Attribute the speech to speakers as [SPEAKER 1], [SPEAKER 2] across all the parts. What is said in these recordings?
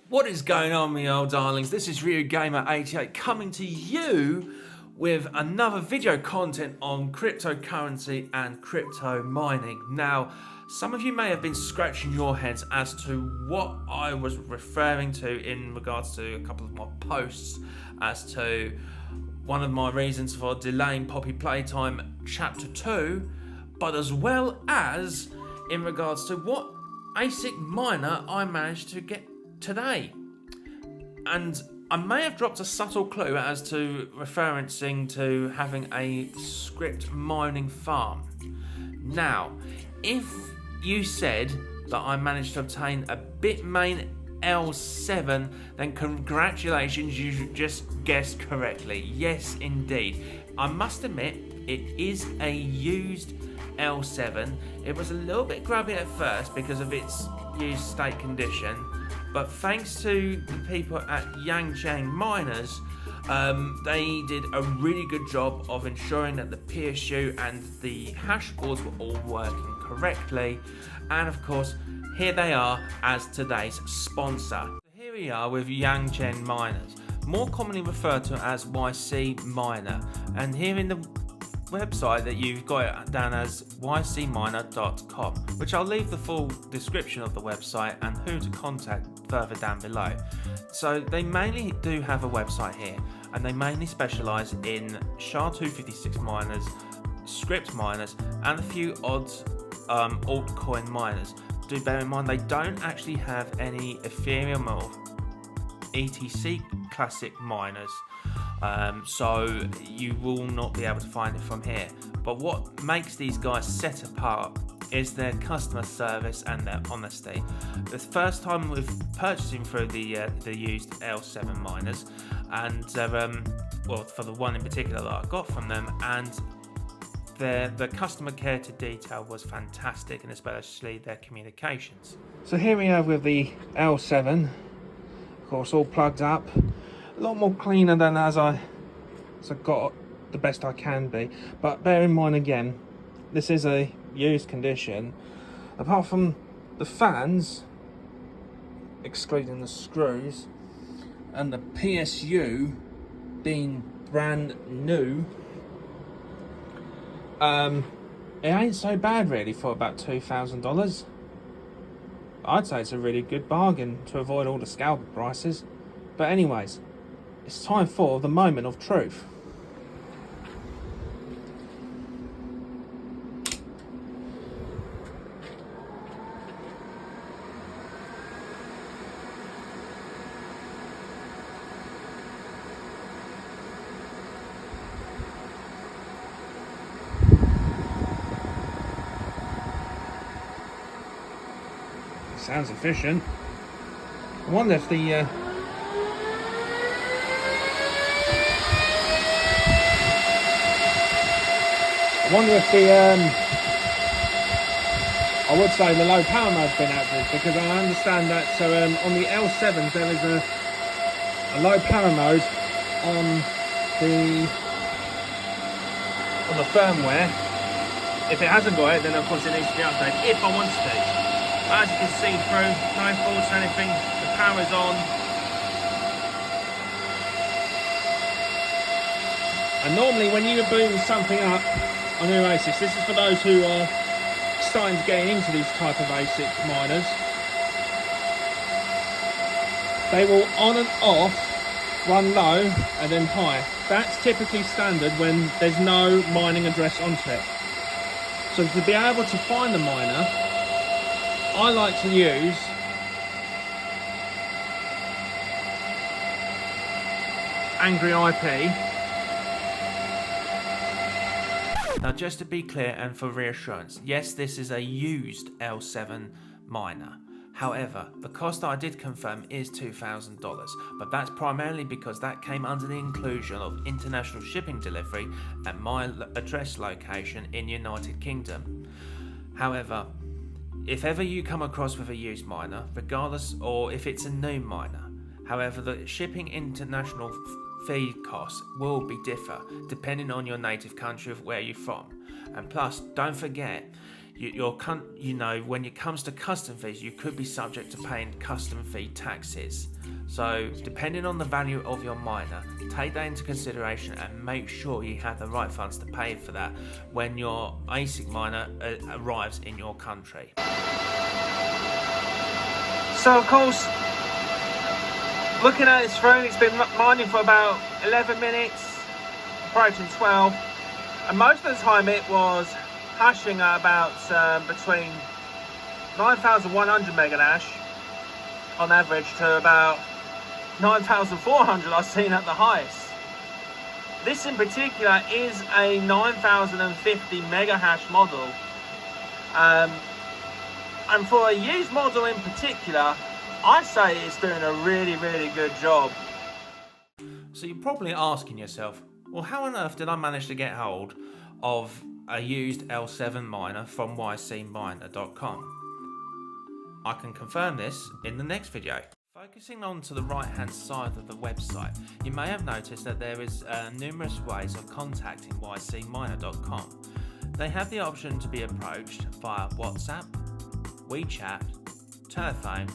[SPEAKER 1] What is going on, me old darlings? This is RyuGamer88 coming to you with another video content on cryptocurrency and crypto mining. Now, some of you may have been scratching your heads as to what I was referring to in regards to a couple of my posts as to one of my reasons for delaying Poppy Playtime Chapter 2, but as well as in regards to what ASIC miner I managed to get today. And I may have dropped a subtle clue as to referencing to having a Scrypt Mining Farm. Now, if you said that I managed to obtain a Bitmain L7, then congratulations, you just guessed correctly. Yes, indeed. I must admit, it is a used L7. It was a little bit grubby at first because of its used state condition, but thanks to the people at Yang Chen Miners, they did a really good job of ensuring that the PSU and the hash boards were all working correctly. And of course, here they are as today's sponsor. Here we are with Yang Chen Miners, more commonly referred to as YC Miner, and here in the website that you've got it down as ycminer.com, which I'll leave the full description of the website and who to contact further down below. So they mainly do have a website here, and they mainly specialise in SHA-256 miners, Scrypt miners, and a few odd altcoin miners. Do bear in mind they don't actually have any Ethereum or ETC classic miners. So you will not be able to find it from here. But what makes these guys set apart is their customer service and their honesty. The first time with purchasing through the used L7 miners, and well, for the one in particular that I got from them, and the customer care to detail was fantastic, and especially their communications. So here we are with the L7, of course, all plugged up. A lot more cleaner than as I got the best I can be, but bear in mind again, this is a used condition. Apart from the fans, excluding the screws, and the PSU being brand new, it ain't so bad really for about $2,000. I'd say it's a really good bargain to avoid all the scalper prices. But anyways, it's time for the moment of truth. Sounds efficient. I wonder if the I would say the low power mode's been active, because I understand that on the L7s there is a low power mode on the firmware. If it hasn't got it, then of course it needs to be updated if I want to. As you can see through, no faults or anything, the power is on. And normally when you boot something up on your ASICs, this is for those who are starting to get into these type of ASIC miners, they will on and off run low and then high. That's typically standard when there's no mining address onto it. So to be able to find the miner, I like to use Angry IP. Now, just to be clear and for reassurance, yes, this is a used L7 miner. However, the cost that I did confirm is $2,000, but that's primarily because that came under the inclusion of international shipping delivery at my address location in United Kingdom. However, if ever you come across with a used miner, regardless, or if it's a new miner, however, the shipping international fee costs will be differ depending on your native country of where you're from. And plus, don't forget, when it comes to custom fees, you could be subject to paying custom fee taxes. So depending on the value of your miner, take that into consideration and make sure you have the right funds to pay for that when your ASIC miner arrives in your country. So of course, looking at its phone, it's been mining for about 11 minutes, approaching 12, and most of the time it was hashing at about between 9,100 mega hash on average to about 9,400 I've seen at the highest. This in particular is a 9,050 mega hash model, and for a used model in particular, I say it's doing a really good job. So you're probably asking yourself, well, how on earth did I manage to get hold of a used L7 miner from ycminer.com? I can confirm this in the next video. Focusing on to the right hand side of the website, you may have noticed that there is numerous ways of contacting ycminer.com. They have the option to be approached via WhatsApp, WeChat, telephone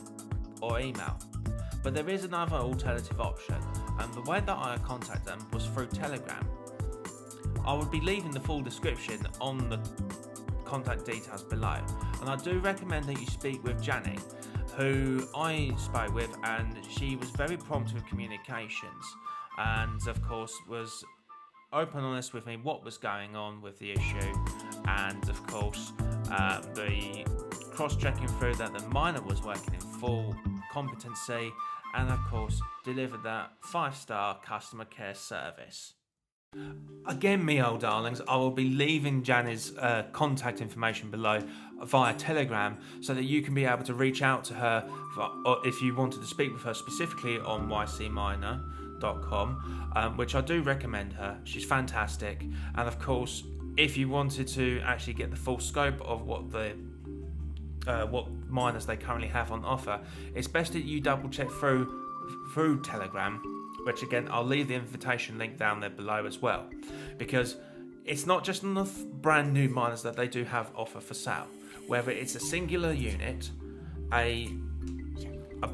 [SPEAKER 1] or email. But there is another alternative option, and the way that I contacted them was through Telegram. I will be leaving the full description on the contact details below, and I do recommend that you speak with Janne, who I spoke with, and she was very prompt with communications and of course was open and honest with me what was going on with the issue, and of course the cross-checking through that the miner was working in full competency, and of course delivered that 5-star customer care service. Again, me old darlings, I will be leaving Janne's contact information below via Telegram so that you can be able to reach out to her or if you wanted to speak with her specifically on ycminer.com, which I do recommend her. She's fantastic, and of course if you wanted to actually get the full scope of what miners they currently have on offer, it's best that you double check through Telegram, which again I'll leave the invitation link down there below as well, because it's not just on the brand new miners that they do have offer for sale, whether it's a singular unit, a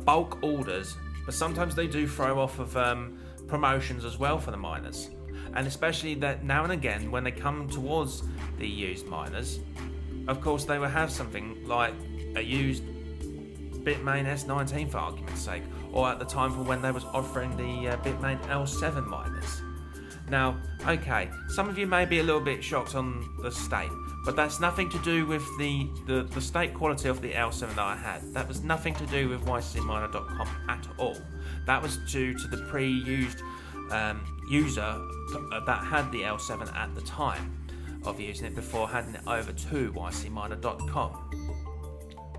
[SPEAKER 1] bulk orders, but sometimes they do throw off of promotions as well for the miners, and especially that now and again when they come towards the used miners, of course they will have something like a used Bitmain S19 for argument's sake, or at the time for when they was offering the Bitmain L7 miners. Now, okay, some of you may be a little bit shocked on the state, but that's nothing to do with the state quality of the L7 that I had. That was nothing to do with ycminer.com at all. That was due to the pre-used user that had the L7 at the time of using it before handing it over to ycminer.com.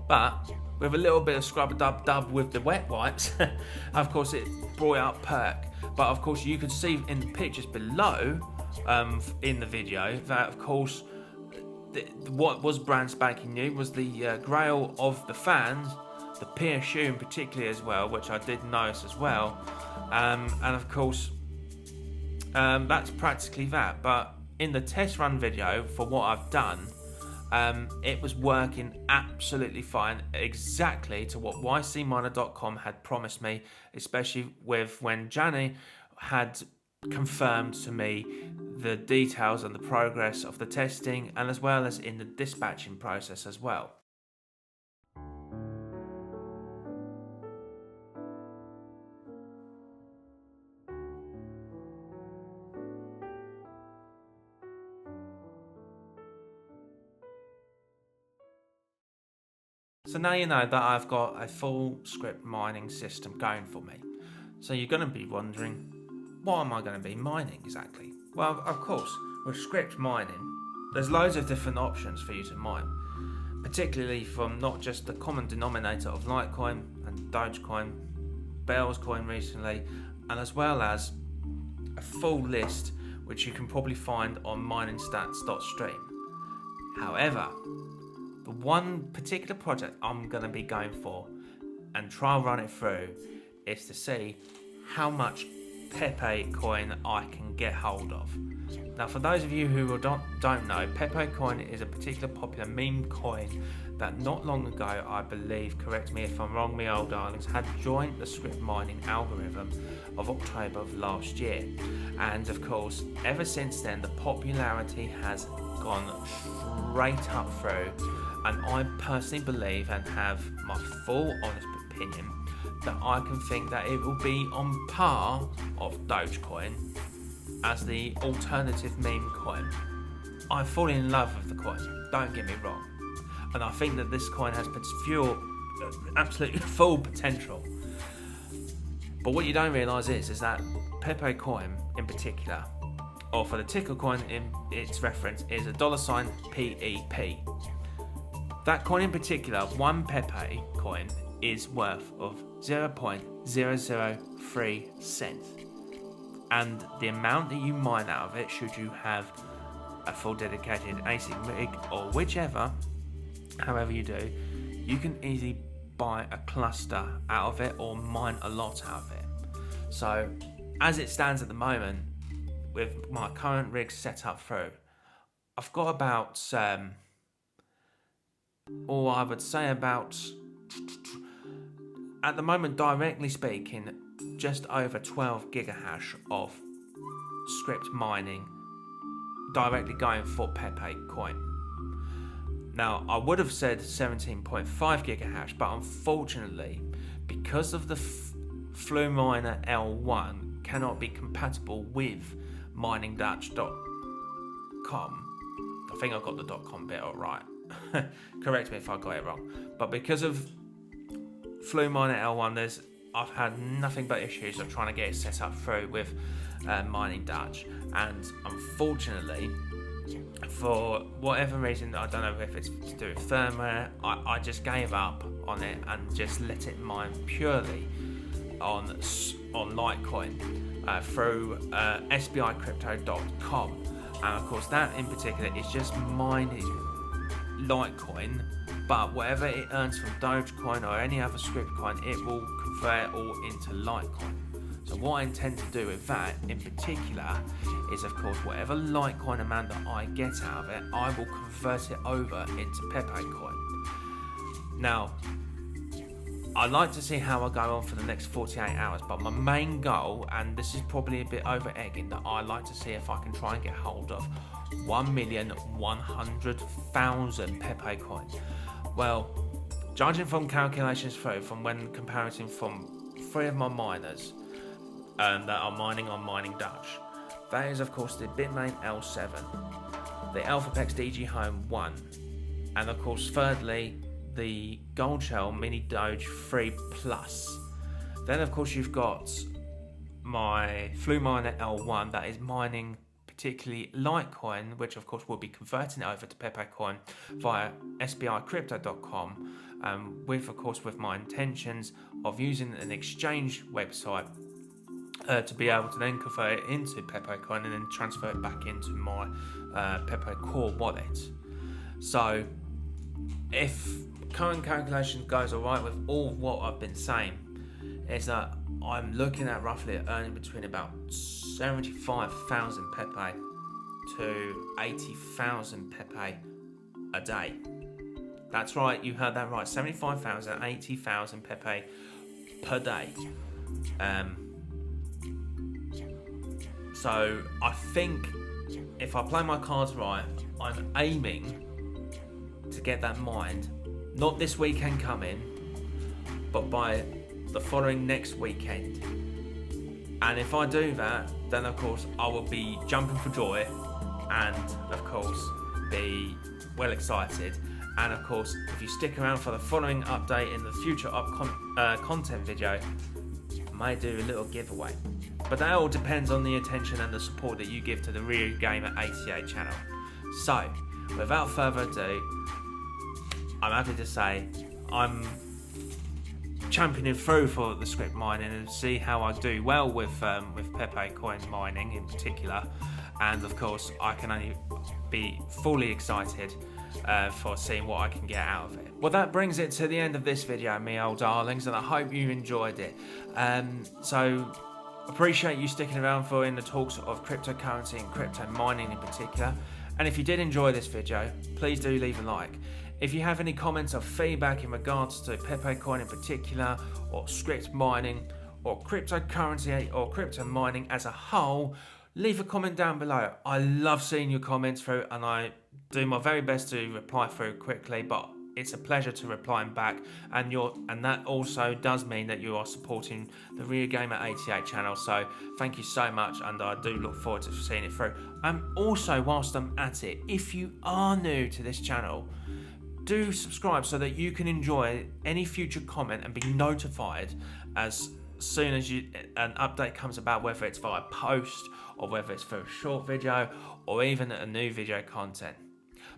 [SPEAKER 1] But with a little bit of scrub-a-dub-dub with the wet wipes, of course it brought out perk. But of course you could see in the pictures below in the video that of course what was brand spanking new was the grail of the fans, the PSU in particular as well, which I did notice as well, and of course that's practically that. But in the test run video for what I've done, it was working absolutely fine, exactly to what ycminer.com had promised me, especially with when Janne had confirmed to me the details and the progress of the testing, and as well as in the dispatching process as well. So now you know that I've got a full Scrypt mining system going for me. So you're going to be wondering, what am I going to be mining exactly? Well, of course, with Scrypt mining, there's loads of different options for you to mine, particularly from not just the common denominator of Litecoin and Dogecoin, Bells coin recently, and as well as a full list which you can probably find on miningstats.stream. However, the one particular project I'm going to be going for and try and run it through is to see how much Pepecoin I can get hold of. Now, for those of you who don't know, Pepecoin is a particular popular meme coin that not long ago, I believe, correct me if I'm wrong, me old darlings, had joined the Scrypt mining algorithm of October of last year. And of course, ever since then, the popularity has gone straight up through. And I personally believe, and have my full honest opinion, that I can think that it will be on par of Dogecoin as the alternative meme coin. I'm falling in love with the coin, don't get me wrong. And I think that this coin has absolutely full potential. But what you don't realise is that Pepecoin in particular, or for the ticker coin in its reference, is $$ PEP. That coin in particular, one Pepe coin, is worth of 0.003 cents. And the amount that you mine out of it, should you have a full dedicated ASIC rig or whichever, however you do, you can easily buy a cluster out of it or mine a lot out of it. So as it stands at the moment, with my current rig set up through, I've got about I would say about, at the moment, directly speaking, just over 12 gigahash of Scrypt mining directly going for Pepecoin. Now, I would have said 17.5 gigahash, but unfortunately, because of the Flu Miner L7 cannot be compatible with miningdutch.com. I think I got the .com bit all right. Correct me if I got it wrong. But because of Flu Miner L7, I've had nothing but issues of trying to get it set up through with Mining Dutch, and unfortunately, for whatever reason, I don't know if it's to do with firmware, I just gave up on it and just let it mine purely on Litecoin through SBICrypto.com. And of course, that in particular is just mining Litecoin, but whatever it earns from Dogecoin or any other Scrypt coin, it will convert it all into Litecoin. So what I intend to do with that in particular is, of course, whatever Litecoin amount that I get out of it, I will convert it over into Pepecoin. Now, I'd like to see how I go on for the next 48 hours, but my main goal, and this is probably a bit over egging, that I'd like to see if I can try and get hold of 1,100,000 Pepecoin. Well, judging from calculations through, from when comparing from 3 of my miners that are mining on Mining Dutch, that is of course the Bitmain L7, the AlphaPex DG Home 1, and of course thirdly the Gold Shell Mini Doge 3 Plus. Then of course you've got my Flu Miner L1 that is mining particularly Litecoin, which of course will be converting it over to Pepecoin via SBICrypto.com, with my intentions of using an exchange website to be able to then convert it into Pepecoin and then transfer it back into my Pepe Core wallet. So if current calculation goes alright with all of what I've been saying, is that I'm looking at roughly earning between about 75,000 Pepe to 80,000 Pepe a day. That's right, you heard that right, 75,000, 80,000 Pepe per day. So I think if I play my cards right, I'm aiming to get that mined, not this weekend coming, but by the following next weekend. And if I do that, then of course I will be jumping for joy and of course be well excited. And of course, if you stick around for the following update in the future content video, I may do a little giveaway. But that all depends on the attention and the support that you give to the RyuGamer88 channel. So, without further ado, I'm happy to say I'm championing through for the Scrypt mining and see how I do well with Pepecoin mining in particular. And of course, I can only be fully excited for seeing what I can get out of it. Well, that brings it to the end of this video, me old darlings, and I hope you enjoyed it. So Appreciate you sticking around for in the talks of cryptocurrency and crypto mining in particular. And if you did enjoy this video, please do leave a like. If you have any comments or feedback in regards to Pepecoin in particular, or Scrypt mining, or cryptocurrency or crypto mining as a whole, leave a comment down below. I love seeing your comments through, and I do my very best to reply through quickly, but it's a pleasure to replying back, and that also does mean that you are supporting the RyuGamer88 channel. So thank you so much, and I do look forward to seeing it through. Also, whilst I'm at it, if you are new to this channel, do subscribe so that you can enjoy any future comment and be notified as soon as an update comes about, whether it's via post or whether it's for a short video or even a new video content.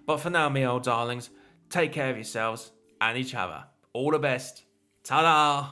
[SPEAKER 1] But for now, me old darlings, take care of yourselves and each other. All the best. Ta-da!